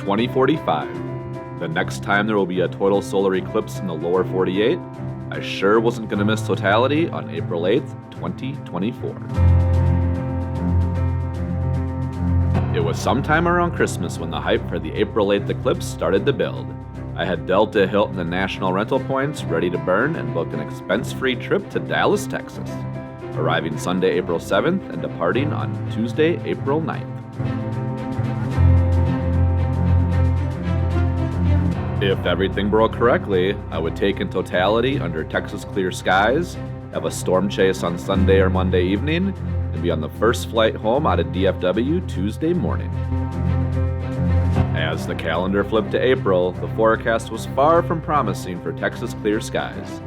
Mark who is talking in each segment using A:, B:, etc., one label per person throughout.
A: 2045. The next time there will be a total solar eclipse in the lower 48, I sure wasn't going to miss Totality on April 8th, 2024. It was sometime around Christmas when the hype for the April 8th eclipse started to build. I had Delta, Hilton, and National Rental Points ready to burn and booked an expense-free trip to Dallas, Texas, arriving Sunday, April 7th and departing on Tuesday, April 9th. If everything broke correctly, I would take in Totality under Texas clear skies, have a storm chase on Sunday or Monday evening, and be on the first flight home out of DFW Tuesday morning. As the calendar flipped to April, the forecast was far from promising for Texas clear skies.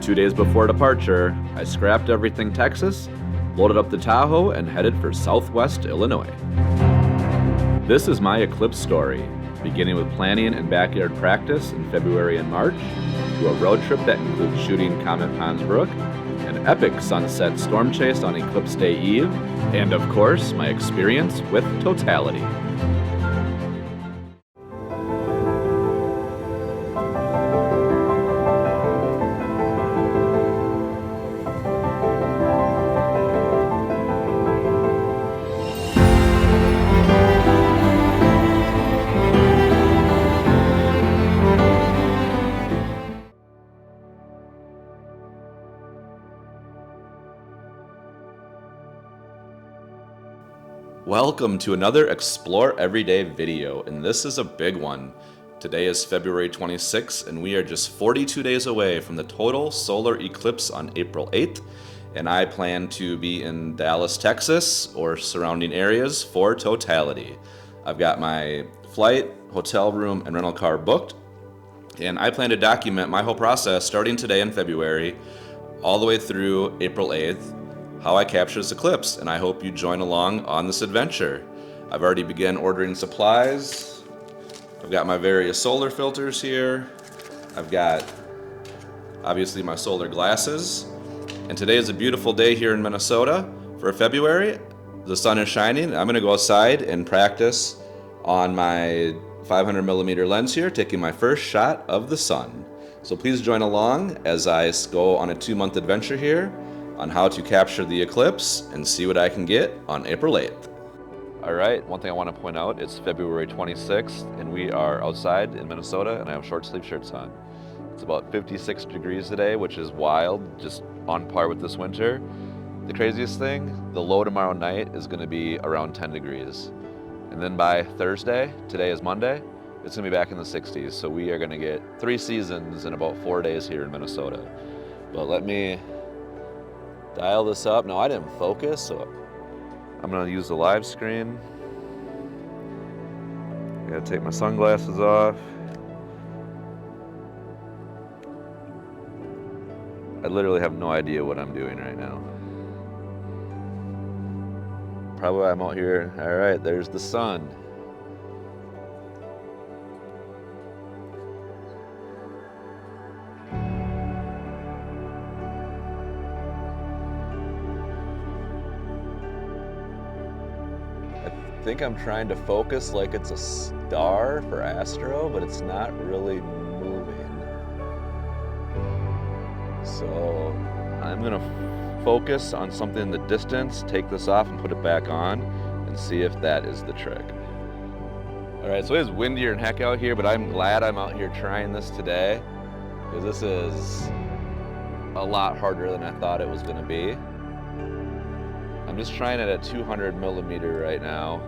A: 2 days before departure, I scrapped everything Texas, loaded up the Tahoe, and headed for Southwest Illinois. This is my eclipse story, beginning with planning and backyard practice in February and March, to a road trip that includes shooting Comet Ponds Brook, an epic sunset storm chase on Eclipse Day Eve, and of course, my experience with Totality. Welcome to another Explore Everyday video, and this is a big one. Today is February 26th, and we are just 42 days away from the total solar eclipse on April 8th, and I plan to be in Dallas, Texas, or surrounding areas for Totality. I've got my flight, hotel room, and rental car booked, and I plan to document my whole process starting today in February, all the way through April 8th, how I capture this eclipse, and I hope you join along on this adventure. I've already begun ordering supplies. I've got my various solar filters here. I've got, obviously, my solar glasses. And today is a beautiful day here in Minnesota for February. The sun is shining. I'm gonna go outside and practice on my 500 millimeter lens here, taking my first shot of the sun. So please join along as I go on a 2-month adventure here on how to capture the eclipse and see what I can get on April 8th. All right, one thing I want to point out, it's February 26th and we are outside in Minnesota and I have short sleeve shirts on. It's about 56 degrees today, which is wild, just on par with this winter. The craziest thing, the low tomorrow night is gonna be around 10 degrees. And then by Thursday, today is Monday, it's gonna be back in the 60s. So we are gonna get 3 seasons in about 4 days here in Minnesota. But let me dial this up. No, I didn't focus, so I'm gonna use the live screen. Gotta take my sunglasses off. I literally have no idea what I'm doing right now. Probably I'm out here. All right, there's the sun. I think I'm trying to focus like it's a star for astro, but it's not really moving. So I'm gonna focus on something in the distance, take this off and put it back on and see if that is the trick. All right, so it is windier and heck out here, but I'm glad I'm out here trying this today because this is a lot harder than I thought it was gonna be. I'm just trying it at 200 millimeter right now.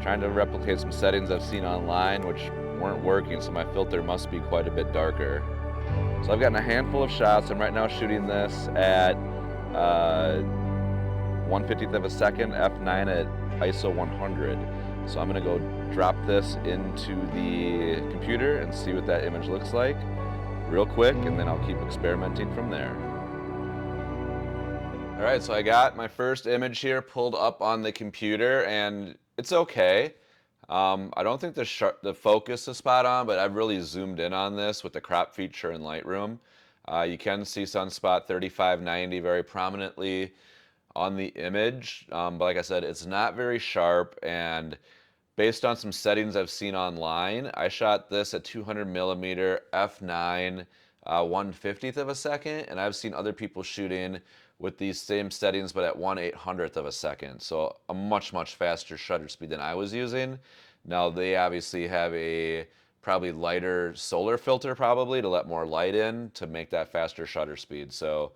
A: Trying to replicate some settings I've seen online which weren't working, so my filter must be quite a bit darker. So I've gotten a handful of shots. I'm right now shooting this at 1/50th of a second, f9 at ISO 100. So I'm gonna go drop this into the computer and see what that image looks like real quick, and then I'll keep experimenting from there. All right, so I got my first image here pulled up on the computer, and it's okay. I don't think the focus is spot on, but I've really zoomed in on this with the crop feature in Lightroom. You can see sunspot 3590 very prominently on the image, but like I said, it's not very sharp, and Based on some settings I've seen online, I shot this at 200 millimeter f9, 1/50th of a second, and I've seen other people shooting with these same settings but at 1/800th of a second. So a much, much faster shutter speed than I was using. Now they obviously have a probably lighter solar filter probably to let more light in to make that faster shutter speed. So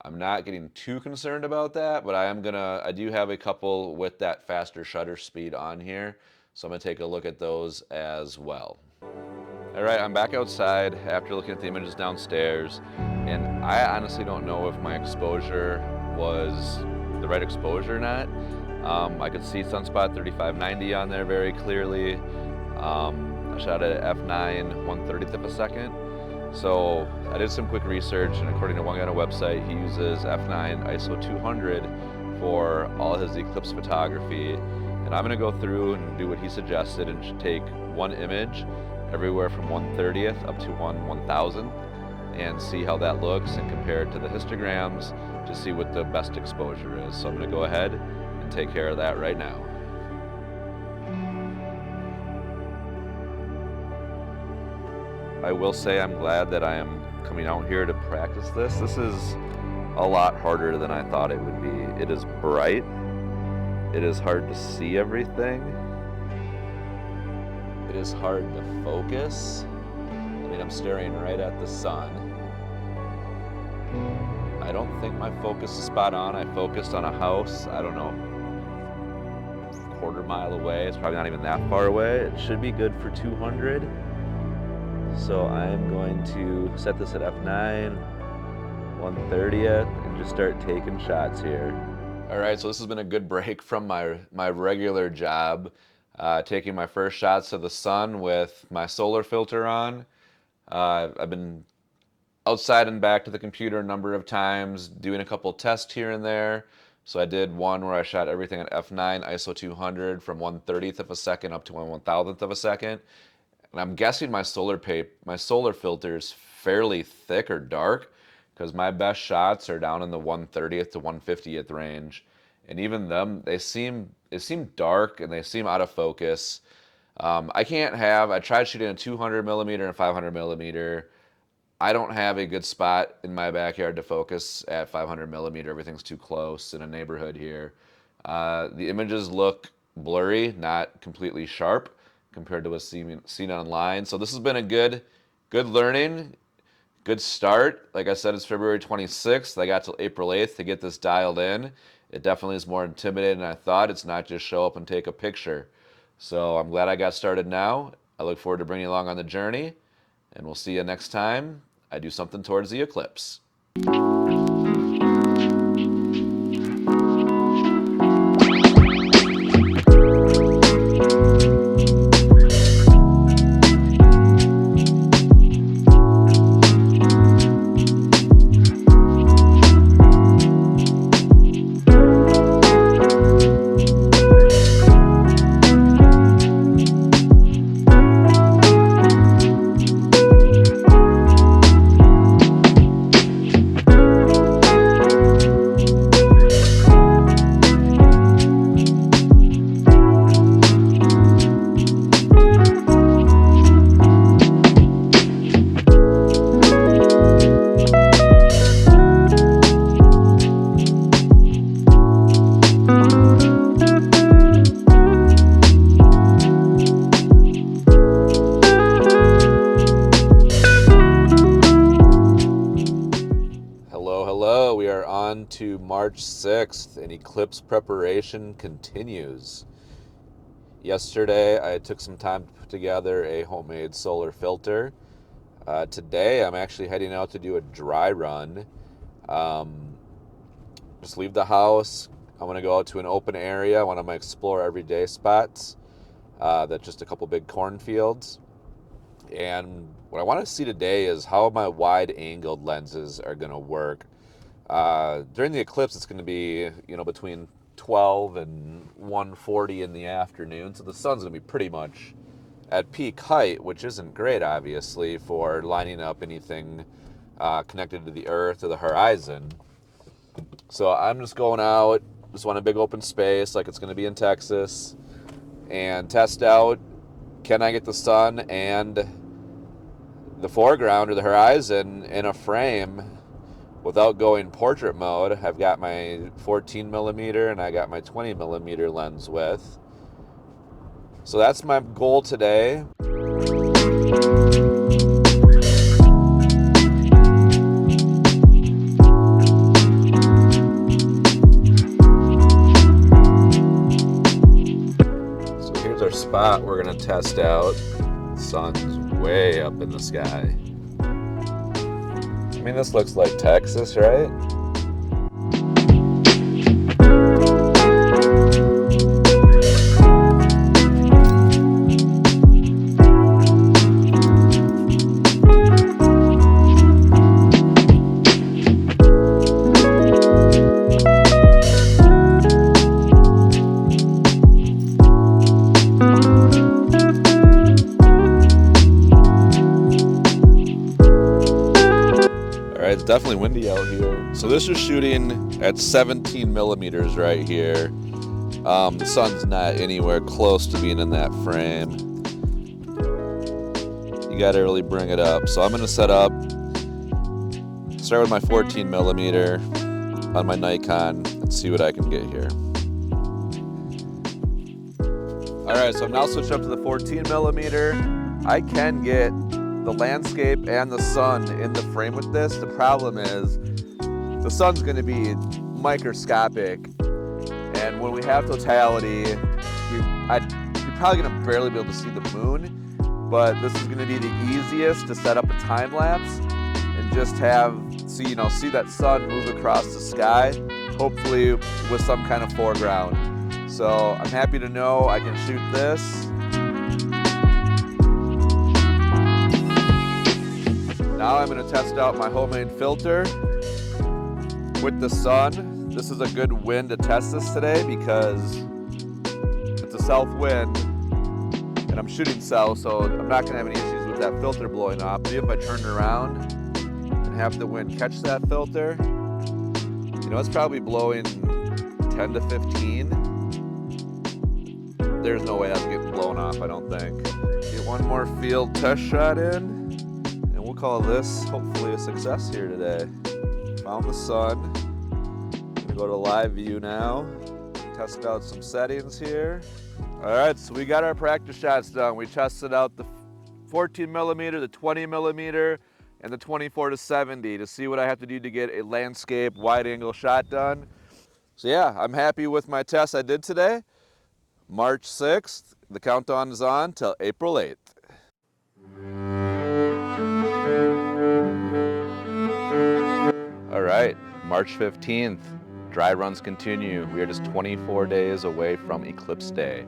A: I'm not getting too concerned about that, but I do have a couple with that faster shutter speed on here. So I'm gonna take a look at those as well. All right, I'm back outside after looking at the images downstairs, and I honestly don't know if my exposure was the right exposure or not. I could see sunspot 3590 on there very clearly. I shot it at f9, 1/30th of a second. So I did some quick research, and according to one guy on a website, he uses f9 ISO 200 for all his Eclipse photography. And I'm gonna go through and do what he suggested and take one image everywhere from 1/30th up to 1/1000th and see how that looks and compare it to the histograms to see what the best exposure is. So I'm gonna go ahead and take care of that right now. I will say I'm glad that I am coming out here to practice this. This is a lot harder than I thought it would be. It is bright. It is hard to see everything. It is hard to focus. I mean, I'm staring right at the sun. I don't think my focus is spot on. I focused on a house, I don't know, a quarter mile away. It's probably not even that far away. It should be good for 200. So I'm going to set this at f9, 1/30th, and just start taking shots here. All right, so this has been a good break from my regular job, taking my first shots of the sun with my solar filter on. I've been outside and back to the computer a number of times, doing a couple tests here and there. So I did one where I shot everything at f9 ISO 200 from 1/30th of a second up to 1/1000th of a second. And I'm guessing my solar filter is fairly thick or dark, because my best shots are down in the 1/30th to 1/50th range, and even them, they seem dark and they seem out of focus. I tried shooting a 200 millimeter and 500 millimeter. I don't have a good spot in my backyard to focus at 500 millimeter. Everything's too close in a neighborhood here. The images look blurry, not completely sharp compared to what's seen online. So this has been a good learning, good start. Like I said, it's February 26th. I got till April 8th to get this dialed in. It definitely is more intimidating than I thought. It's not just show up and take a picture. So I'm glad I got started now. I look forward to bringing you along on the journey, and we'll see you next time I do something towards the eclipse. We are on to March 6th, and eclipse preparation continues. Yesterday, I took some time to put together a homemade solar filter. Today, I'm actually heading out to do a dry run. Just leave the house. I'm going to go out to an open area, one of my explore everyday spots. That's just a couple big cornfields. And what I want to see today is how my wide-angled lenses are going to work. During the eclipse, it's going to be, between 12 and 1:40 in the afternoon, so the sun's going to be pretty much at peak height, which isn't great, obviously, for lining up anything connected to the Earth or the horizon. So I'm just going out, just want a big open space like it's going to be in Texas, and test out, can I get the sun and the foreground or the horizon in a frame without going portrait mode. I've got my 14mm and I got my 20mm lens width. So that's my goal today. So here's our spot we're gonna test out. The sun's way up in the sky. I mean, this looks like Texas, right? It's definitely windy out here. So this is shooting at 17mm right here. The sun's not anywhere close to being in that frame. You gotta really bring it up. So I'm gonna set up, start with my 14mm on my Nikon and see what I can get here. All right, so I'm now switched up to the 14mm. I can get the landscape and the sun in the frame with this. The problem is the sun's going to be microscopic, and when we have totality, you're probably going to barely be able to see the moon, but this is going to be the easiest to set up a time lapse and just see that sun move across the sky, hopefully with some kind of foreground. So I'm happy to know I can shoot this. Now I'm going to test out my homemade filter with the sun. This is a good wind to test this today because it's a south wind and I'm shooting south, so I'm not going to have any issues with that filter blowing off. But even if I turn it around and have the wind catch that filter, it's probably blowing 10 to 15. There's no way that's getting blown off, I don't think. Get one more field test shot in. We'll call this hopefully a success here today. Found the sun. I'm gonna go to live view now. Test out some settings here. All right, so we got our practice shots done. We tested out the 14mm, the 20mm, and the 24-70 to see what I have to do to get a landscape wide angle shot done. So yeah, I'm happy with my test I did today. March 6th, the countdown is on till April 8th. All right, March 15th, dry runs continue. We are just 24 days away from Eclipse Day.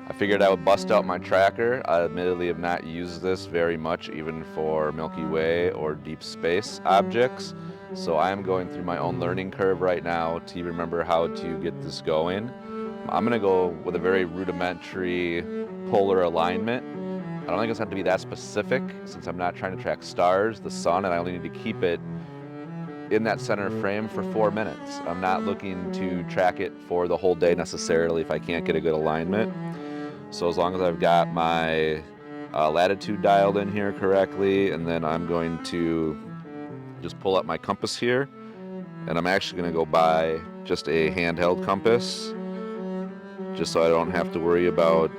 A: I figured I would bust out my tracker. I admittedly have not used this very much, even for Milky Way or deep space objects. So I am going through my own learning curve right now to remember how to get this going. I'm gonna go with a very rudimentary polar alignment. I don't think it's going to be that specific since I'm not trying to track stars, the sun, and I only need to keep it in that center frame for 4 minutes. I'm not looking to track it for the whole day necessarily if I can't get a good alignment. So as long as I've got my latitude dialed in here correctly, and then I'm going to just pull up my compass here, and I'm actually going to go buy just a handheld compass just so I don't have to worry about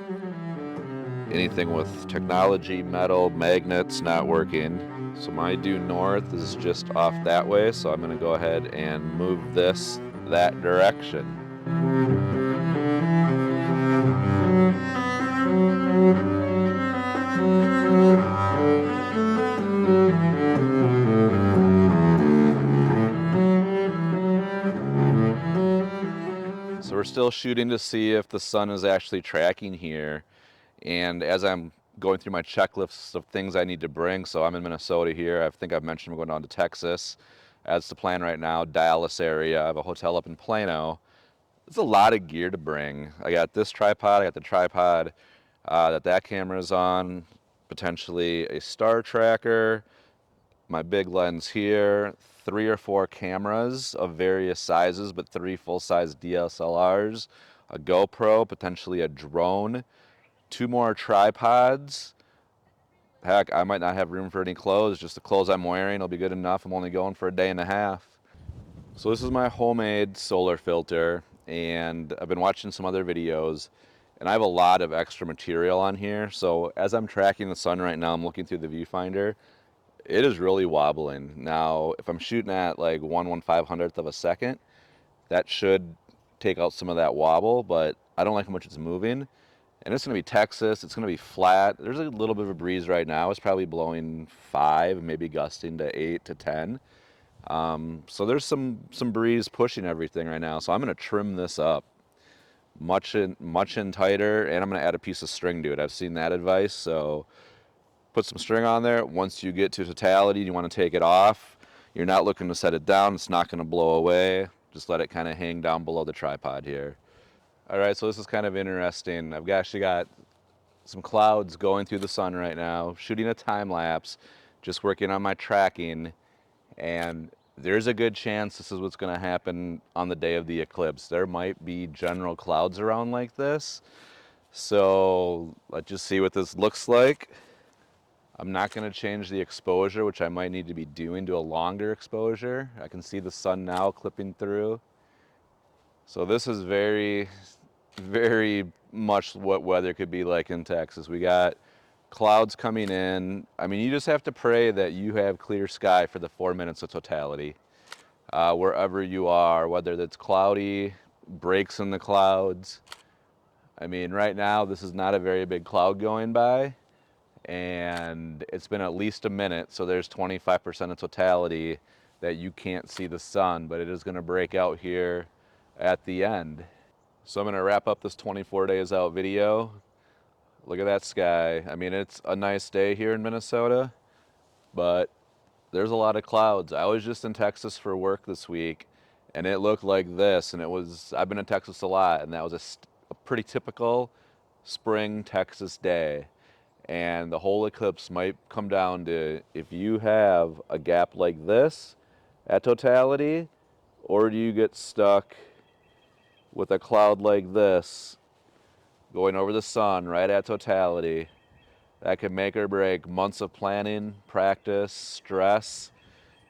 A: anything with technology, metal, magnets not working. So my due north is just off that way, so I'm going to go ahead and move this that direction. So we're still shooting to see if the sun is actually tracking here. And as I'm going through my checklist of things I need to bring, so I'm in Minnesota here. I think I've mentioned we're going down to Texas. That's the plan right now, Dallas area. I have a hotel up in Plano. There's a lot of gear to bring. I got this tripod, I got the tripod that camera is on, potentially a star tracker, my big lens here, 3 or 4 cameras of various sizes, but 3 full-size DSLRs, a GoPro, potentially a drone, 2 more tripods. Heck, I might not have room for any clothes. Just the clothes I'm wearing will be good enough. I'm only going for a day and a half. So this is my homemade solar filter, and I've been watching some other videos, and I have a lot of extra material on here. So as I'm tracking the sun right now, I'm looking through the viewfinder. It is really wobbling. Now, if I'm shooting at like 1/1500th of a second, that should take out some of that wobble, but I don't like how much it's moving. And it's going to be Texas. It's going to be flat. There's a little bit of a breeze right now. It's probably blowing 5, maybe gusting to 8 to 10. So there's some breeze pushing everything right now. So I'm going to trim this up much in tighter, and I'm going to add a piece of string to it. I've seen that advice. So put some string on there. Once you get to totality, you want to take it off. You're not looking to set it down. It's not going to blow away. Just let it kind of hang down below the tripod here. All right, so this is kind of interesting. I've actually got some clouds going through the sun right now, shooting a time lapse, just working on my tracking, and there's a good chance this is what's going to happen on the day of the eclipse. There might be general clouds around like this, so let's just see what this looks like. I'm not going to change the exposure, which I might need to be doing, to a longer exposure. I can see the sun now clipping through. So this is very much what weather could be like in Texas. We got clouds coming in. I mean, you just have to pray that you have clear sky for the 4 minutes of totality. Wherever you are, whether it's cloudy, breaks in the clouds. I mean, right now, this is not a very big cloud going by, and it's been at least a minute, so there's 25% of totality that you can't see the sun, but it is going to break out here at the end. So I'm going to wrap up this 24 days out video. Look at that sky. I mean, it's a nice day here in Minnesota, but there's a lot of clouds. I was just in Texas for work this week, and it looked like this, and I've been in Texas a lot, and that was a pretty typical spring Texas day. And the whole eclipse might come down to if you have a gap like this at totality, or do you get stuck with a cloud like this going over the sun right at totality. That could make or break months of planning, practice, stress,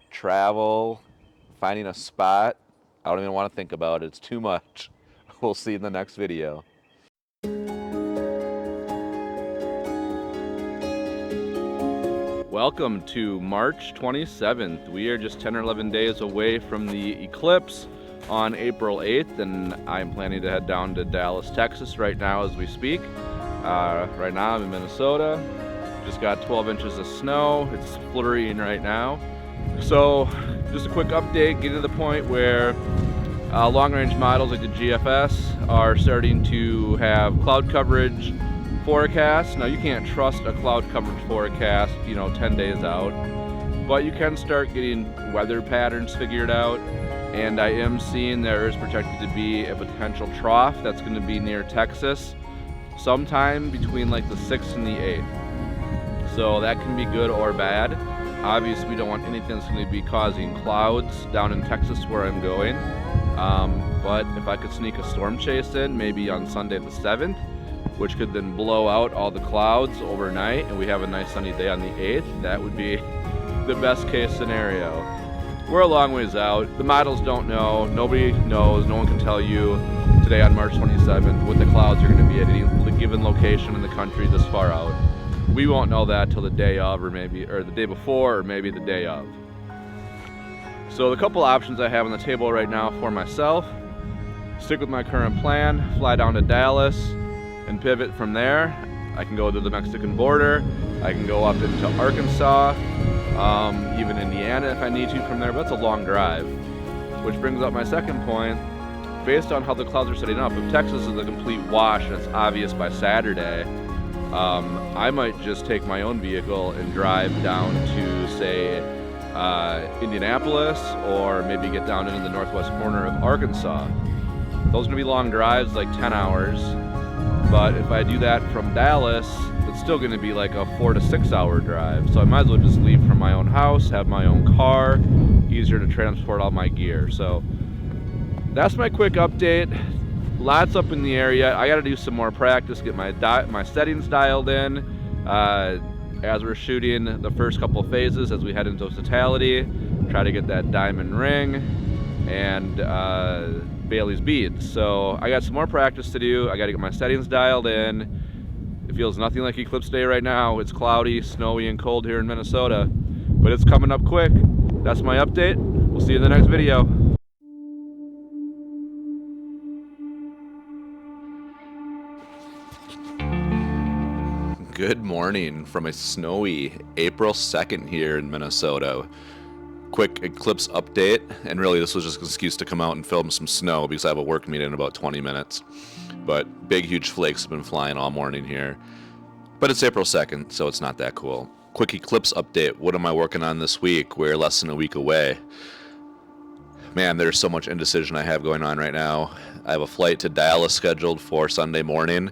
A: travel, finding a spot. I don't even want to think about it. It's too much. We'll see you in the next video. Welcome to March 27th. We are just 10 or 11 days away from the eclipse on April 8th, and I'm planning to head down to Dallas, Texas right now as we speak. Right now I'm in Minnesota. Just got 12 inches of snow. It's flurrying right now. So just a quick update, getting to the point where long-range models like the GFS are starting to have cloud coverage forecasts. Now you can't trust a cloud coverage forecast, 10 days out, but you can start getting weather patterns figured out. And I am seeing there is projected to be a potential trough that's going to be near Texas sometime between like the 6th and the 8th. So that can be good or bad. Obviously we don't want anything that's going to be causing clouds down in Texas where I'm going. But if I could sneak a storm chase in maybe on Sunday the 7th, which could then blow out all the clouds overnight and we have a nice sunny day on the 8th, that would be the best case scenario. We're a long ways out. The models don't know. Nobody knows. No one can tell you today on March 27th what the clouds are going to be at any given location in the country this far out. We won't know that till the day of, or the day before, or maybe the day of. So the couple options I have on the table right now for myself: stick with my current plan, fly down to Dallas, and pivot from there. I can go to the Mexican border. I can go up into Arkansas. Even Indiana if I need to from there, but that's a long drive. Which brings up my second point. Based on how the clouds are setting up, if Texas is a complete wash and it's obvious by Saturday, I might just take my own vehicle and drive down to, say, Indianapolis, or maybe get down into the northwest corner of Arkansas. Those are going to be long drives, like 10 hours. But if I do that from Dallas, it's still going to be like a 4 to 6 hour drive. So I might as well just leave from my own house, have my own car, easier to transport all my gear. So that's my quick update.
B: lots up in the air yet. I got to do some more practice, get my settings dialed in as we're shooting the first couple phases as we head into Totality. Try to get that diamond ring and Bailey's beads. So I got some more practice to do. I got to get my settings dialed in. It feels nothing like Eclipse Day right now. It's cloudy, snowy, and cold here in Minnesota, but it's coming up quick. That's my update. We'll see you in the next video.
A: Good morning from a snowy April 2nd here in Minnesota. Quick Eclipse update, and really this was just an excuse to come out and film some snow because I have a work meeting in about 20 minutes. But big, huge flakes have been flying all morning here. But it's April 2nd, so it's not that cool. Quick Eclipse update. What am I working on this week? We're less than a week away. Man, there's so much indecision I have going on right now. I have a flight to Dallas scheduled for Sunday morning,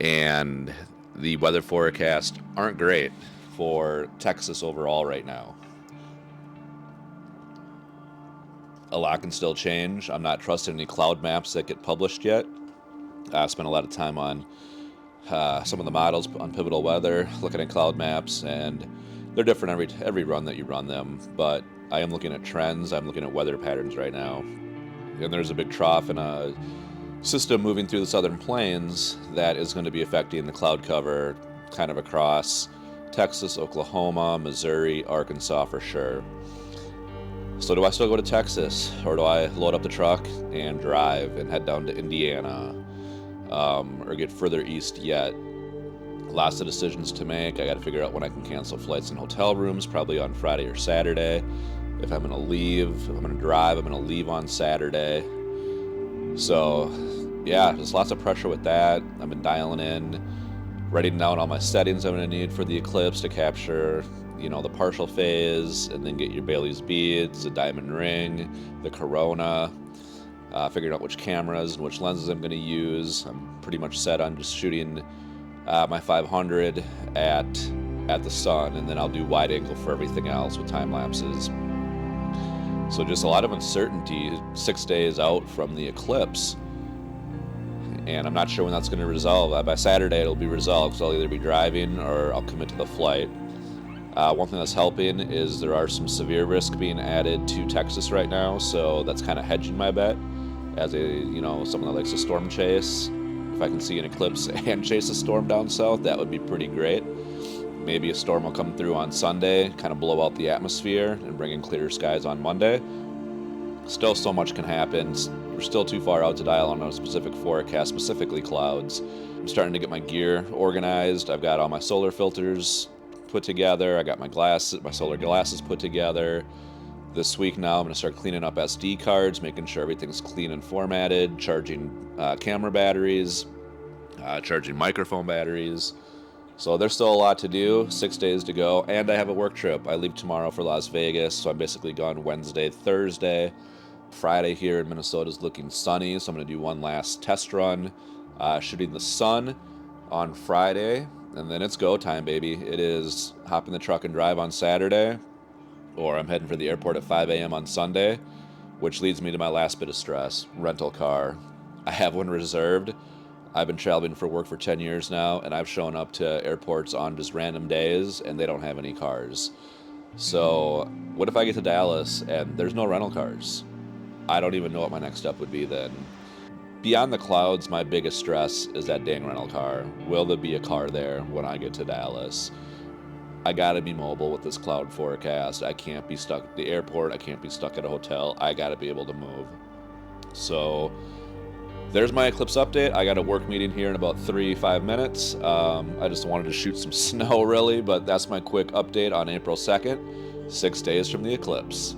A: and the weather forecasts aren't great for Texas overall right now. A lot can still change. I'm not trusting any cloud maps that get published yet. I spent a lot of time on some of the models on Pivotal Weather, looking at cloud maps, and they're different every run that you run them. But I am looking at trends. I'm looking at weather patterns right now. And there's a big trough in a system moving through the southern plains that is going to be affecting the cloud cover kind of across Texas, Oklahoma, Missouri, Arkansas for sure. So do I still go to Texas, or do I load up the truck and drive and head down to Indiana, or get further east yet? Lots of decisions to make. I got to figure out when I can cancel flights and hotel rooms, probably on Friday or Saturday. If I'm going to leave, if I'm going to drive, I'm going to leave on Saturday. So yeah, there's lots of pressure with that. I've been dialing in, writing down all my settings I'm going to need for the Eclipse to capture, you know, the partial phase, and then get your Bailey's beads, the diamond ring, the corona, figuring out which cameras and which lenses I'm going to use. I'm pretty much set on just shooting my 500 at the sun, and then I'll do wide angle for everything else with time lapses. So just a lot of uncertainty 6 days out from the eclipse, and I'm not sure when that's going to resolve. By Saturday it'll be resolved, so I'll either be driving or I'll commit to the flight. One thing that's helping is there are some severe risk being added to Texas right now, so that's kind of hedging my bet as someone that likes to storm chase. If I can see an eclipse and chase a storm down south, that would be pretty great. Maybe a storm will come through on Sunday, kind of blow out the atmosphere and bring in clearer skies on Monday. Still, so much can happen. We're still too far out to dial on a specific forecast, specifically clouds. I'm starting to get my gear organized. I've got all my solar filters put together. I got my solar glasses put together. This week now I'm going to start cleaning up SD cards, making sure everything's clean and formatted, charging camera batteries, charging microphone batteries. So there's still a lot to do, 6 days to go, and I have a work trip. I leave tomorrow for Las Vegas, so I'm basically gone Wednesday, Thursday. Friday here in Minnesota is looking sunny, so I'm going to do one last test run, shooting the sun on Friday, and then it's go time, baby. It is hop in the truck and drive on Saturday, or I'm heading for the airport at 5 a.m. on Sunday, which leads me to my last bit of stress, rental car. I have one reserved. I've been traveling for work for 10 years now, and I've shown up to airports on just random days, and they don't have any cars. So what if I get to Dallas and there's no rental cars? I don't even know what my next step would be then. Beyond the clouds, my biggest stress is that dang rental car. Will there be a car there when I get to Dallas? I gotta be mobile with this cloud forecast. I can't be stuck at the airport. I can't be stuck at a hotel. I gotta be able to move. So there's my Eclipse update. I got a work meeting here in about 3-5 minutes. I just wanted to shoot some snow really, but that's my quick update on April 2nd, 6 days from the eclipse.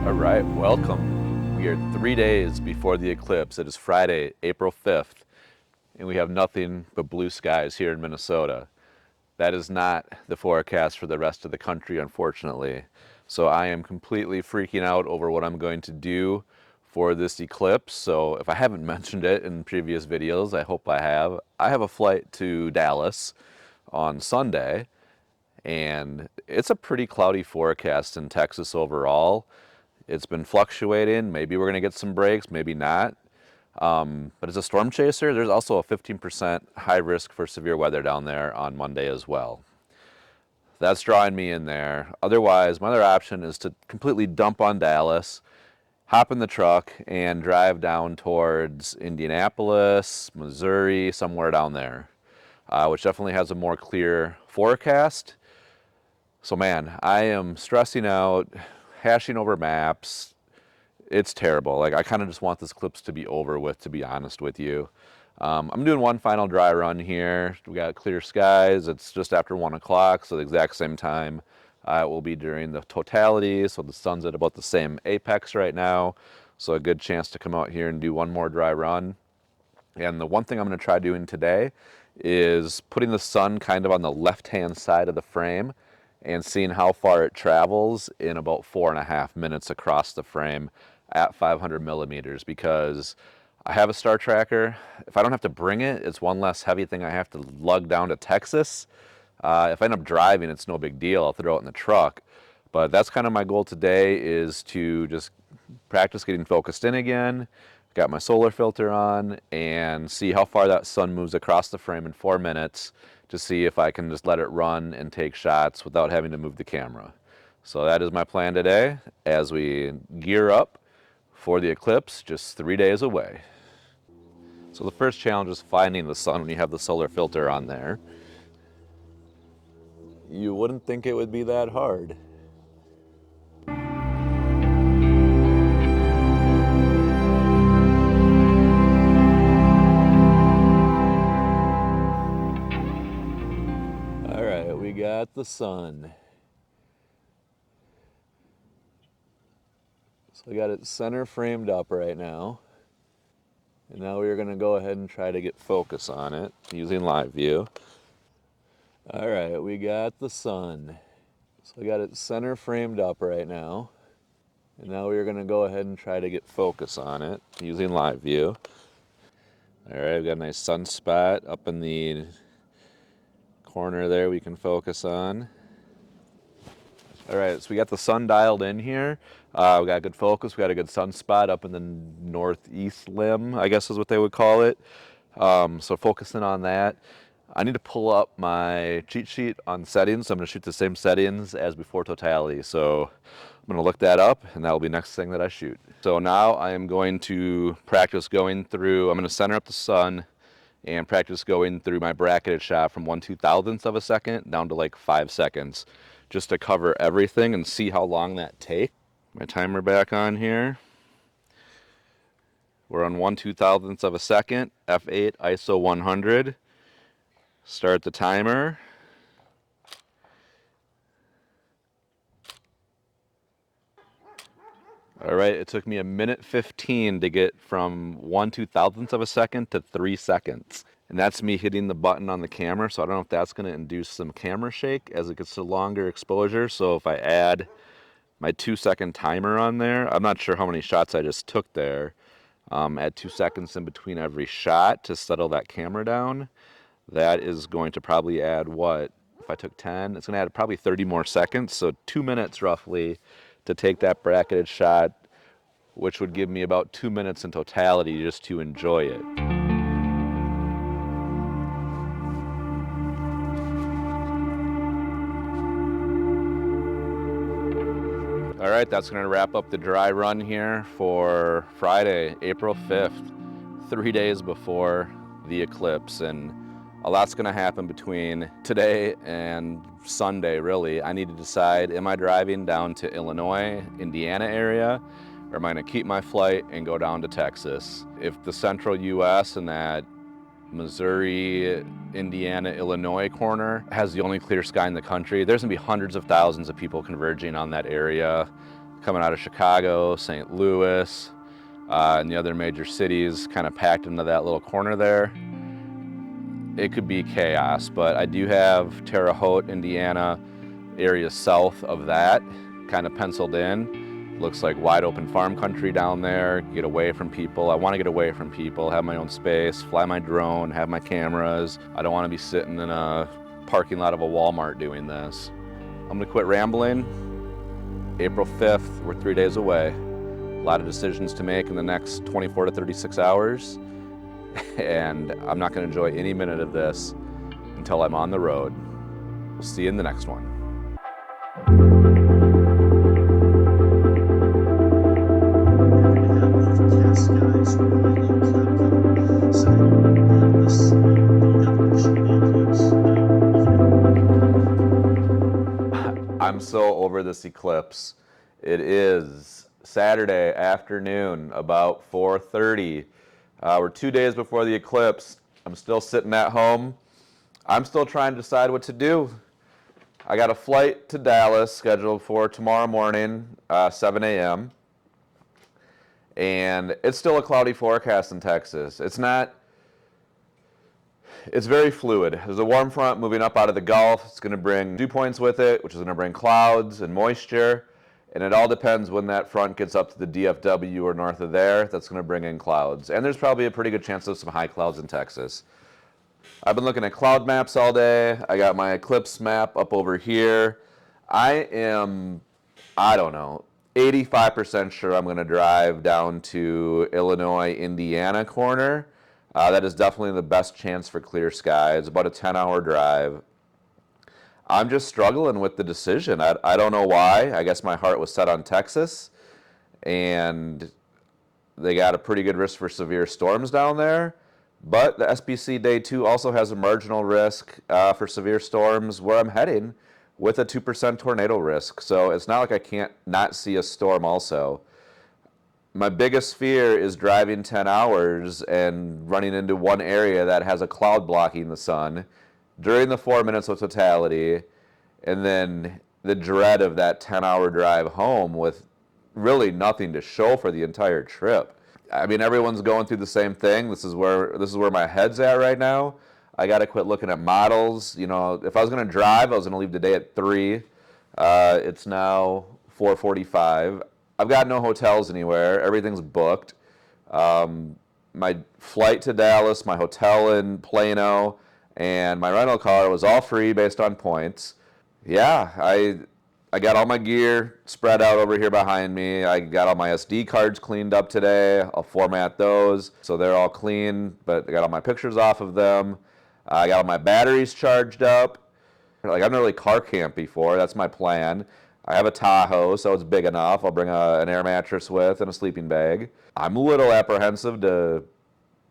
A: All right, welcome. We are 3 days before the eclipse. It is Friday, April 5th, and we have nothing but blue skies here in Minnesota. That is not the forecast for the rest of the country, unfortunately. So I am completely freaking out over what I'm going to do for this eclipse. So if I haven't mentioned it in previous videos, I hope I have. I have a flight to Dallas on Sunday, and it's a pretty cloudy forecast in Texas overall. It's been fluctuating. Maybe we're gonna get some breaks, maybe not. But as a storm chaser, there's also a 15% high risk for severe weather down there on Monday as well. That's drawing me in there. Otherwise, my other option is to completely dump on Dallas, hop in the truck, and drive down towards Indianapolis, Missouri, somewhere down there, which definitely has a more clear forecast. So man, I am stressing out, hashing over maps. It's terrible. Like, I kind of just want this eclipse to be over with, to be honest with you. I'm doing one final dry run here. We got clear skies. It's just after 1 o'clock, so the exact same time it will be during the totality. So the sun's at about the same apex right now. So a good chance to come out here and do one more dry run. And the one thing I'm going to try doing today is putting the sun kind of on the left-hand side of the frame and seeing how far it travels in about 4.5 minutes across the frame at 500 millimeters, because I have a star tracker. If I don't have to bring it, it's one less heavy thing I have to lug down to Texas. If I end up driving, it's no big deal. I'll throw it in the truck. But that's kind of my goal today, is to just practice getting focused in again, got my solar filter on, and see how far that sun moves across the frame in 4 minutes to see if I can just let it run and take shots without having to move the camera. So that is my plan today as we gear up for the eclipse, just 3 days away. So the first challenge is finding the sun when you have the solar filter on there. You wouldn't think it would be that hard. All right, we got the sun. So I got it center framed up right now. And now we're gonna go ahead and try to get focus on it using live view. All right, we got the sun. So I got it center framed up right now. And now we're gonna go ahead and try to get focus on it using live view. All right, we've got a nice sunspot up in the corner there we can focus on. All right, so we got the sun dialed in here. We got good focus. We got a good sunspot up in the northeast limb, I guess is what they would call it. So focusing on that. I need to pull up my cheat sheet on settings. So I'm going to shoot the same settings as before totality. So I'm going to look that up, and that will be next thing that I shoot. So now I am going to practice going through, I'm going to center up the sun and practice going through my bracketed shot from 1/2000th of a second down to like 5 seconds, just to cover everything and see how long that takes. My timer back on here. We're on 1/2000th of a second, f8 ISO 100. Start the timer. All right, it took me 1:15 to get from 1/2000th of a second to 3 seconds. And that's me hitting the button on the camera, so I don't know if that's going to induce some camera shake as it gets to longer exposure. So if I add my 2-second timer on there, I'm not sure how many shots I just took there. Add 2 seconds in between every shot to settle that camera down. That is going to probably add what? If I took 10, it's going to add probably 30 more seconds, so 2 minutes roughly to take that bracketed shot, which would give me about 2 minutes in totality just to enjoy it. All right, that's going to wrap up the dry run here for Friday, April 5th, 3 days before the eclipse. And a lot's going to happen between today and Sunday, really. I need to decide, am I driving down to Illinois, Indiana area, or am I going to keep my flight and go down to Texas? If the central U.S. and that Missouri, Indiana, Illinois corner has the only clear sky in the country, there's going to be hundreds of thousands of people converging on that area, coming out of Chicago, St. Louis, and the other major cities, kind of packed into that little corner there. It could be chaos, but I do have Terre Haute, Indiana, areas south of that kind of penciled in.
B: Looks like wide open farm country down there, get away from people. I want to get away from people, have my own space, fly my drone, have my cameras. I don't want to be sitting in a parking lot of a Walmart doing this. I'm gonna quit rambling. April 5th, we're 3 days away. A lot of decisions to make in the next 24 to 36 hours. And I'm not gonna enjoy any minute of this until I'm on the road. We'll see you in the next one. I'm so over this eclipse. It is Saturday afternoon, about 4:30. We're 2 days before the eclipse. I'm still sitting at home. I'm still trying to decide what to do. I got a flight to Dallas scheduled for tomorrow morning, 7 a.m. And it's still a cloudy forecast in Texas. It's very fluid. There's a warm front moving up out of the Gulf. It's going to bring dew points with it, which is going to bring clouds and moisture. And it all depends when that front gets up to the DFW or north of there. That's going to bring in clouds. And there's probably a pretty good chance of some high clouds in Texas. I've been looking at cloud maps all day. I got my Eclipse map up over here. I don't know, 85% sure I'm going to drive down to Illinois, Indiana corner. That is definitely the best chance for clear skies. About a 10-hour drive. I'm just struggling with the decision. I don't know why. I guess my heart was set on Texas, and they got a pretty good risk for severe storms down there. But the SPC Day 2 also has a marginal risk for severe storms where I'm heading with a 2% tornado risk. So it's not like I can't not see a storm also. My biggest fear is driving 10 hours and running into one area that has a cloud blocking the sun during the 4 minutes of totality, and then the dread of that 10-hour drive home with really nothing to show for the entire trip. I mean, everyone's going through the same thing. This is where my head's at right now. I got to quit looking at models. You know, if I was going to drive, I was going to leave today at 3. It's now 4:45. I've got no hotels anywhere. Everything's booked. My flight to Dallas, my hotel in Plano, and my rental car was all free based on points. Yeah, I got all my gear spread out over here behind me. I got all my SD cards cleaned up today. I'll format those so they're all clean, but I got all my pictures off of them. I got all my batteries charged up. Like, I've never really car camped before. That's my plan. I have a Tahoe, so it's big enough. I'll bring an air mattress with and a sleeping bag. I'm a little apprehensive to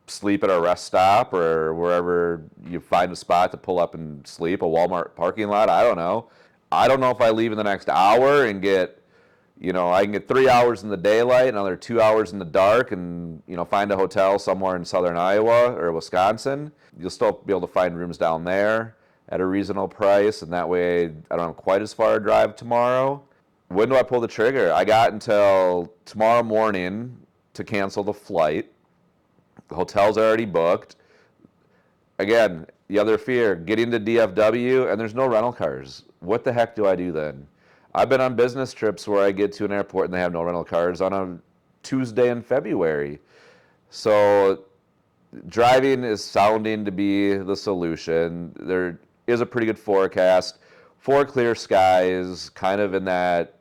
B: sleep at a rest stop or wherever you find a spot to pull up and sleep, a Walmart parking lot. I don't know. I don't know if I leave in the next hour and I can get 3 hours in the daylight, another 2 hours in the dark, and, find a hotel somewhere in southern Iowa or Wisconsin. You'll still be able to find rooms down there at a reasonable price, and that way I don't have quite as far a drive tomorrow. When do I pull the trigger? I got until tomorrow morning to cancel the flight. The hotel's already booked. Again, the other fear, getting to DFW, and there's no rental cars. What the heck do I do then? I've been on business trips where I get to an airport and they have no rental cars on a Tuesday in February. So driving is sounding to be the solution. There is a pretty good forecast for clear skies, kind of in that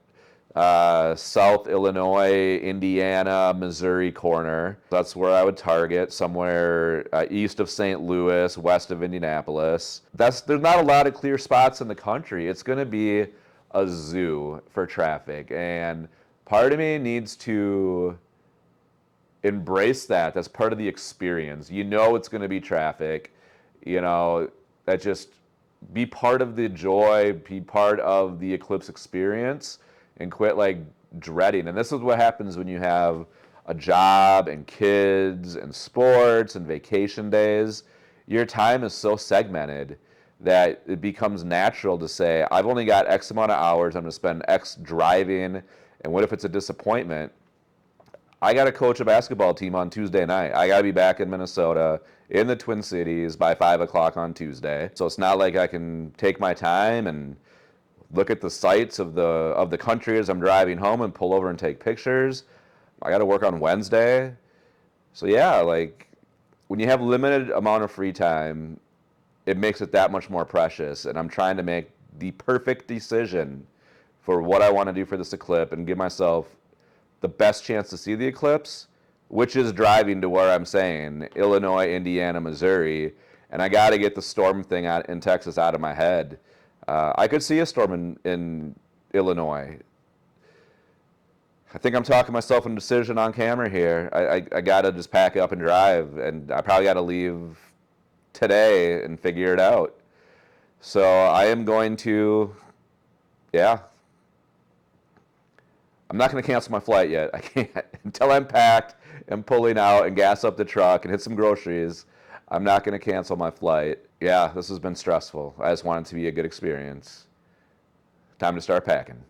B: South Illinois, Indiana, Missouri corner. That's where I would target, somewhere east of St. Louis, west of Indianapolis. There's not a lot of clear spots in the country. It's going to be a zoo for traffic, and part of me needs to embrace that. That's part of the experience. It's going to be traffic. That just be part of the joy, be part of the Eclipse experience, and quit dreading. And this is what happens when you have a job and kids and sports and vacation days. Your time is so segmented that it becomes natural to say, I've only got X amount of hours, I'm going to spend X driving, and what if it's a disappointment? I got to coach a basketball team on Tuesday night. I got to be back in Minnesota in the Twin Cities by 5 o'clock on Tuesday. So it's not like I can take my time and
A: look at the sights of the country as I'm driving home and pull over and take pictures. I got to work on Wednesday. So yeah, like when you have limited amount of free time, it makes it that much more precious. And I'm trying to make the perfect decision for what I want to do for this eclipse and give myself the best chance to see the eclipse, which is driving to where I'm saying, Illinois, Indiana, Missouri. And I got to get the storm thing out in Texas out of my head. I could see a storm in Illinois. I think I'm talking myself into decision on camera here. I got to just pack up and drive, and I probably got to leave today and figure it out. So I am going to, yeah. I'm not going to cancel my flight yet. I can't. Until I'm packed and pulling out and gas up the truck and hit some groceries, I'm not going to cancel my flight. Yeah, this has been stressful. I just want it to be a good experience. Time to start packing.